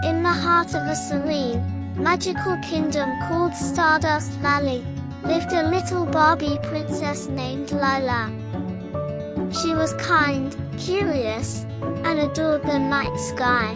In the heart of a serene, magical kingdom called Stardust Valley, lived a little Barbie princess named Lila. She was kind, curious, and adored the night sky.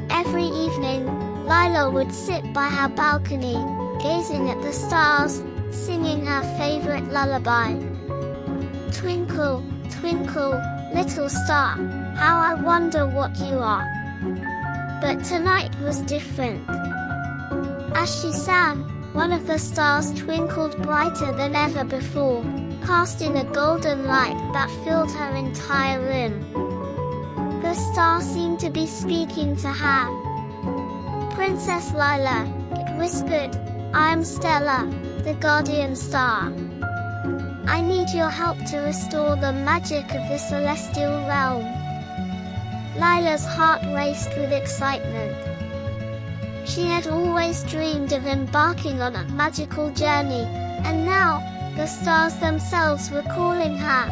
Every evening, Lila would sit by her balcony, gazing at the stars, singing her favorite lullaby. Twinkle, twinkle, little star, how I wonder what you are. But tonight was different. As she sang, one of the stars twinkled brighter than ever before, casting a golden light that filled her entire room. The star seemed to be speaking to her. "Princess Lila," it whispered, "I am Stella, the guardian star. I need your help to restore the magic of the celestial realm." Lila's heart raced with excitement. She had always dreamed of embarking on a magical journey, and now, the stars themselves were calling her.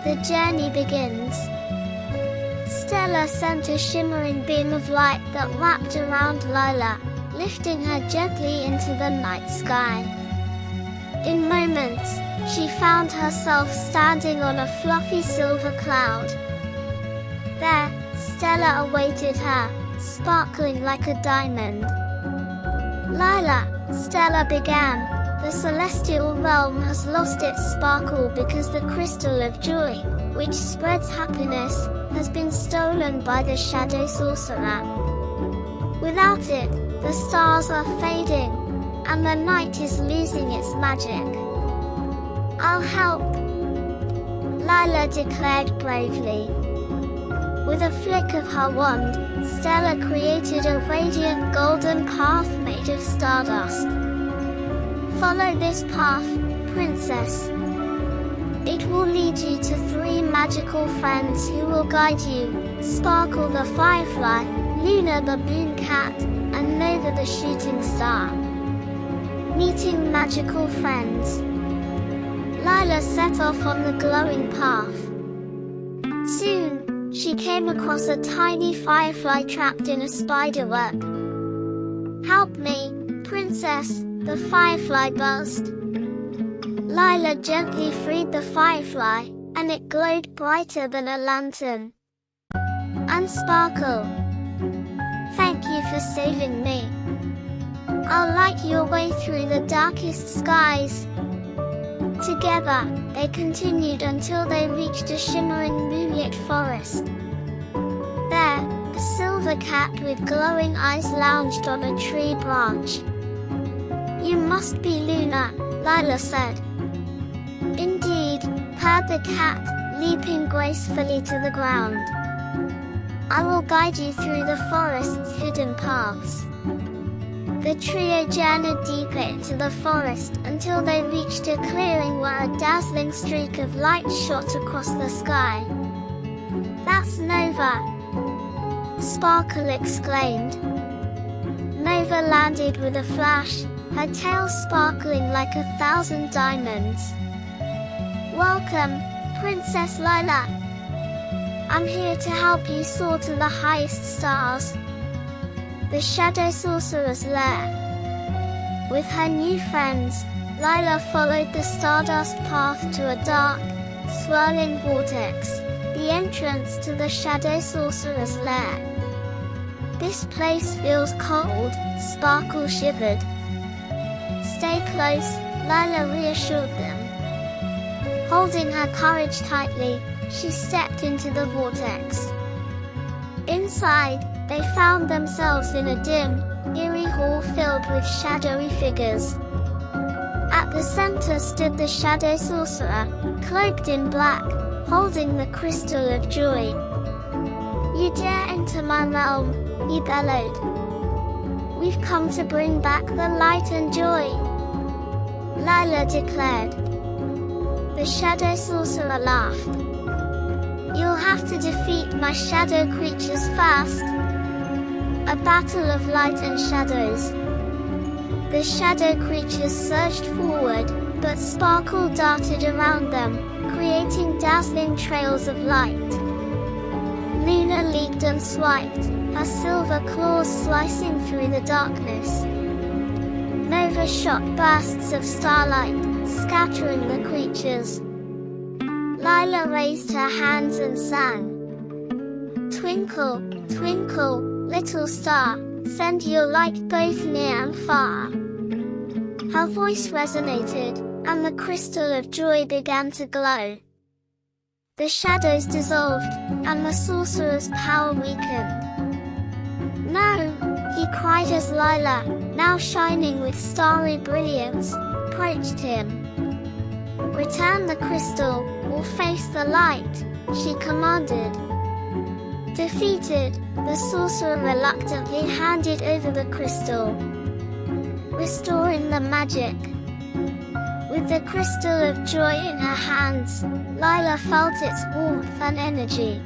The journey begins. Stella sent a shimmering beam of light that wrapped around Lila, lifting her gently into the night sky. In moments, she found herself standing on a fluffy silver cloud. There, Stella awaited her, sparkling like a diamond. "Lila," Stella began, "the celestial realm has lost its sparkle because the crystal of joy, which spreads happiness, has been stolen by the Shadow Sorcerer. Without it, the stars are fading, and the night is losing its magic. I'll help," Lila declared bravely. With a flick of her wand, Stella created a radiant golden path made of stardust. "Follow this path, princess. It will lead you to 3 magical friends who will guide you: Sparkle the Firefly, Luna the Moon Cat, and Nova the Shooting Star." Meeting magical friends, Lila set off on the glowing path. Soon, she came across a tiny firefly trapped in a spiderweb. "Help me, princess," the firefly buzzed. Lila gently freed the firefly, and it glowed brighter than a lantern. "And Sparkle, thank you for saving me. I'll light your way through the darkest skies." Together, they continued until they reached a shimmering moonlit forest. There, a silver cat with glowing eyes lounged on a tree branch. "You must be Luna," Lila said. "Indeed," purred the cat, leaping gracefully to the ground. "I will guide you through the forest's hidden paths." The trio journeyed deeper into the forest until they reached a clearing where a dazzling streak of light shot across the sky. "That's Nova," Sparkle exclaimed. Nova landed with a flash, her tail sparkling like 1,000 diamonds. "Welcome, Princess Lila. I'm here to help you soar to the highest stars, the Shadow Sorcerer's lair." With her new friends, Lila followed the stardust path to a dark, swirling vortex, the entrance to the Shadow Sorcerer's lair. "This place feels cold," Sparkle shivered. "Stay close," Lila reassured them. Holding her courage tightly, she stepped into the vortex. Inside, they found themselves in a dim, eerie hall filled with shadowy figures. At the center stood the Shadow Sorcerer, cloaked in black, holding the crystal of joy. "You dare enter my realm," he bellowed. "We've come to bring back the light and joy," Lila declared. The Shadow Sorcerer laughed. "You'll have to defeat my shadow creatures first." A battle of light and shadows. The shadow creatures surged forward, but Sparkle darted around them, creating dazzling trails of light. Luna leaped and swiped, her silver claws slicing through the darkness. Nova shot bursts of starlight, scattering the creatures. Lila raised her hands and sang. Twinkle, twinkle, little star, send your light both near and far. Her voice resonated, and the crystal of joy began to glow. The shadows dissolved, and the sorcerer's power weakened. No, he cried as Lila, now shining with starry brilliance, approached him. Return the crystal, or face the light, she commanded. Defeated, the sorcerer reluctantly handed over the crystal, restoring the magic. With the crystal of joy in her hands, Lila felt its warmth and energy.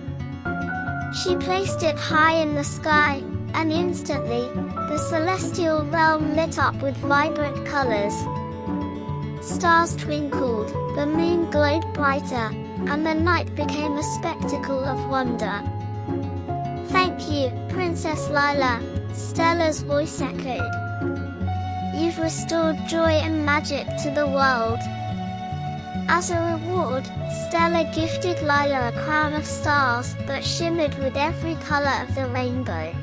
She placed it high in the sky, and instantly, the celestial realm lit up with vibrant colors. Stars twinkled, the moon glowed brighter, and the night became a spectacle of wonder. Thank you, Princess Lila, Stella's voice echoed. You've restored joy and magic to the world. As a reward, Stella gifted Lila a crown of stars that shimmered with every color of the rainbow.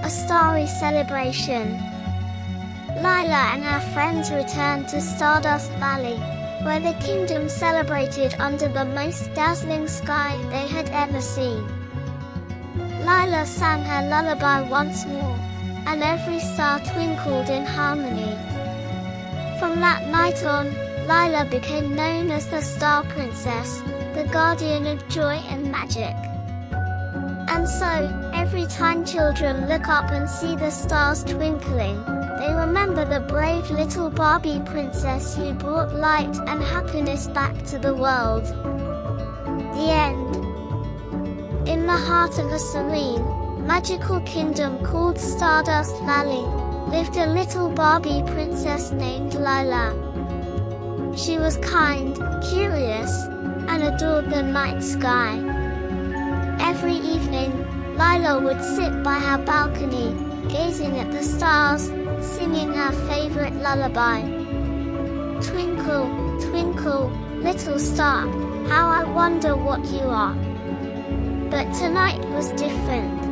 A starry celebration. Lila and her friends returned to Stardust Valley, where the kingdom celebrated under the most dazzling sky they had ever seen. Lila sang her lullaby once more, and every star twinkled in harmony. From that night on, Lila became known as the Star Princess, the guardian of joy and magic. And so, every time children look up and see the stars twinkling, they remember the brave little Barbie princess who brought light and happiness back to the world. The end. In the heart of a serene, magical kingdom called Stardust Valley, lived a little Barbie princess named Lila. She was kind, curious, and adored the night sky. Every evening, Lila would sit by her balcony, gazing at the stars, singing her favorite lullaby. Twinkle, twinkle, little star, how I wonder what you are. But tonight was different.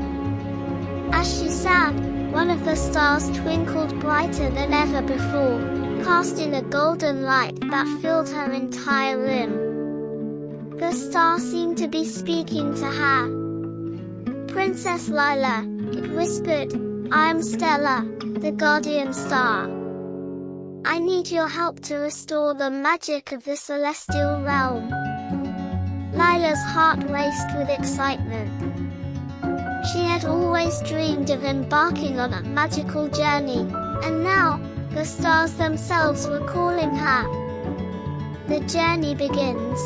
As she sang, one of the stars twinkled brighter than ever before, casting a golden light that filled her entire room. The star seemed to be speaking to her. Princess Lila, it whispered, I am Stella, the guardian star. I need your help to restore the magic of the celestial realm. Lila's heart raced with excitement. She had always dreamed of embarking on a magical journey, and now, the stars themselves were calling her. The journey begins.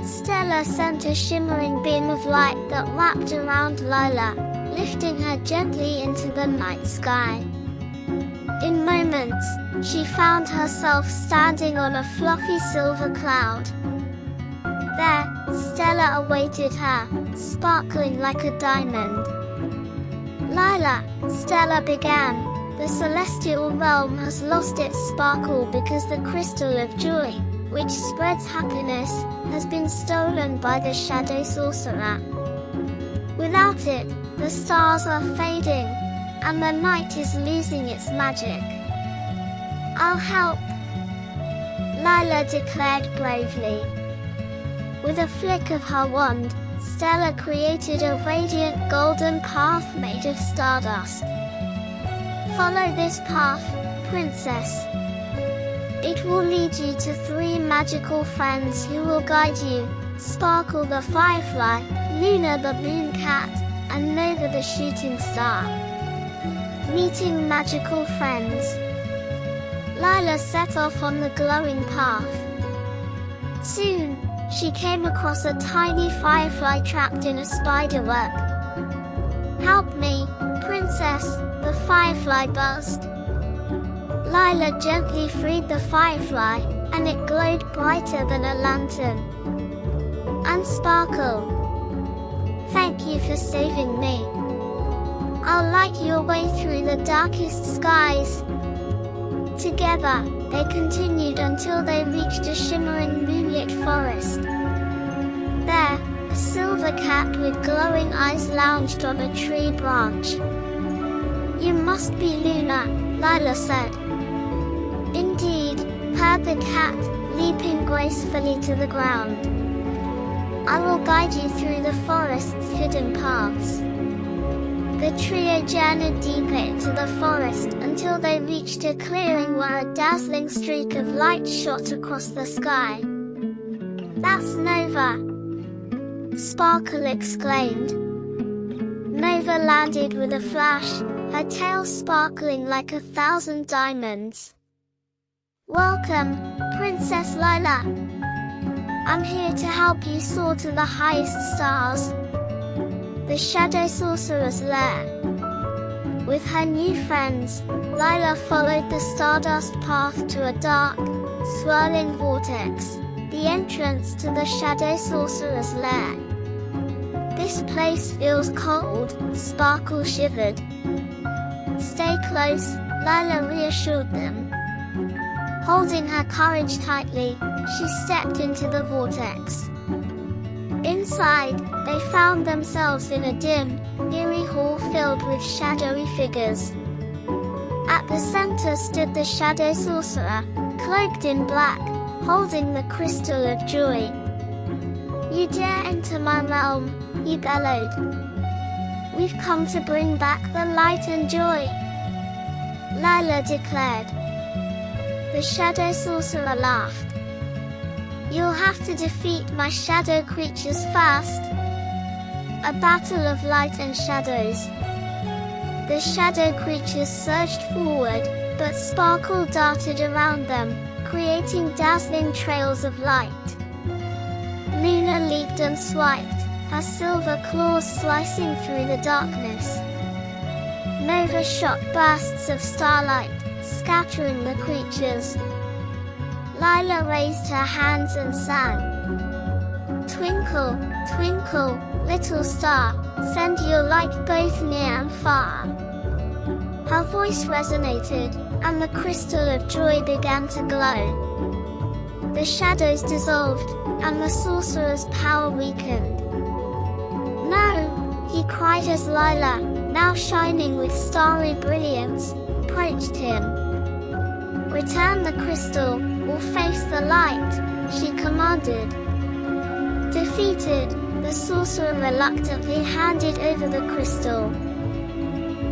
Stella sent a shimmering beam of light that wrapped around Lila, lifting her gently into the night sky. In moments, she found herself standing on a fluffy silver cloud. There, Stella awaited her, sparkling like a diamond. Lila, Stella began, the celestial realm has lost its sparkle because the crystal of joy, which spreads happiness, has been stolen by the Shadow Sorcerer. Without it, the stars are fading, and the night is losing its magic. I'll help, Lila declared bravely. With a flick of her wand, Stella created a radiant golden path made of stardust. Follow this path, Princess. It will lead you to 3 magical friends who will guide you, Sparkle the Firefly, Luna the Moon Cat, and Nova the Shooting Star. Meeting magical friends. Lila set off on the glowing path. Soon, she came across a tiny firefly trapped in a spiderweb. Help me, Princess, the firefly buzzed. Lila gently freed the firefly, and it glowed brighter than a lantern. And Sparkle. Thank you for saving me. I'll light your way through the darkest skies." Together, they continued until they reached a shimmering moonlit forest. There, a silver cat with glowing eyes lounged on a tree branch. "You must be Luna," Lila said. "Indeed," purred the cat, leaping gracefully to the ground. "I will guide you through the forest's hidden paths." The trio journeyed deeper into the forest until they reached a clearing where a dazzling streak of light shot across the sky. "That's Nova!" Sparkle exclaimed. Nova landed with a flash, her tail sparkling like 1,000 diamonds. "Welcome, Princess Lila. I'm here to help you soar to the highest stars." The Shadow Sorcerer's lair. With her new friends, Lila followed the stardust path to a dark, swirling vortex, the entrance to the Shadow Sorcerer's lair. "This place feels cold," Sparkle shivered. "Stay close," Lila reassured them. Holding her courage tightly, she stepped into the vortex. Inside, they found themselves in a dim, eerie hall filled with shadowy figures. At the center stood the Shadow Sorcerer, cloaked in black, holding the Crystal of Joy. "You dare enter my realm," he bellowed. "We've come to bring back the light and joy," Lila declared. The Shadow Sorcerer laughed. "You'll have to defeat my shadow creatures first." A battle of light and shadows. The shadow creatures surged forward, but Sparkle darted around them, creating dazzling trails of light. Luna leaped and swiped, her silver claws slicing through the darkness. Nova shot bursts of starlight, scattering the creatures. Lila raised her hands and sang. "Twinkle, twinkle, little star, send your light both near and far." Her voice resonated, and the Crystal of Joy began to glow. The shadows dissolved, and the sorcerer's power weakened. "No!" he cried as Lila, now shining with starry brilliance, approached him. "Return the crystal, or face the light," she commanded. Defeated, the sorcerer reluctantly handed over the crystal,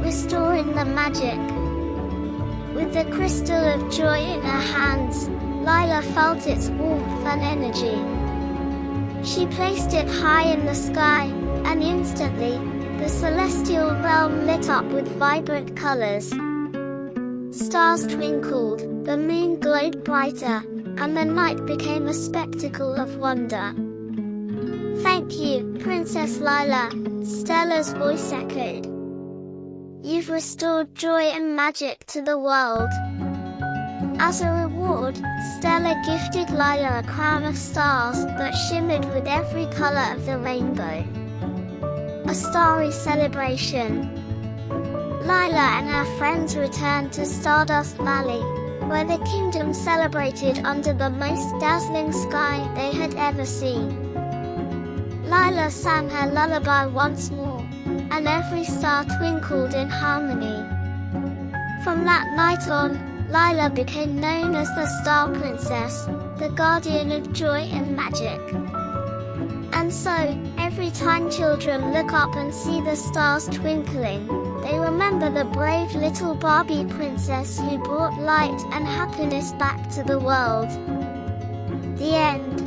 restoring the magic. With the Crystal of Joy in her hands, Lila felt its warmth and energy. She placed it high in the sky, and instantly, the celestial realm lit up with vibrant colors. Stars twinkled, the moon glowed brighter, and the night became a spectacle of wonder. "Thank you, Princess Lila," Stella's voice echoed. "You've restored joy and magic to the world." As a reward, Stella gifted Lila a crown of stars that shimmered with every color of the rainbow. A starry celebration. Lila and her friends returned to Stardust Valley, where the kingdom celebrated under the most dazzling sky they had ever seen. Lila sang her lullaby once more, and every star twinkled in harmony. From that night on, Lila became known as the Star Princess, the guardian of joy and magic. And so, every time children look up and see the stars twinkling, they remember the brave little Barbie princess who brought light and happiness back to the world. The end.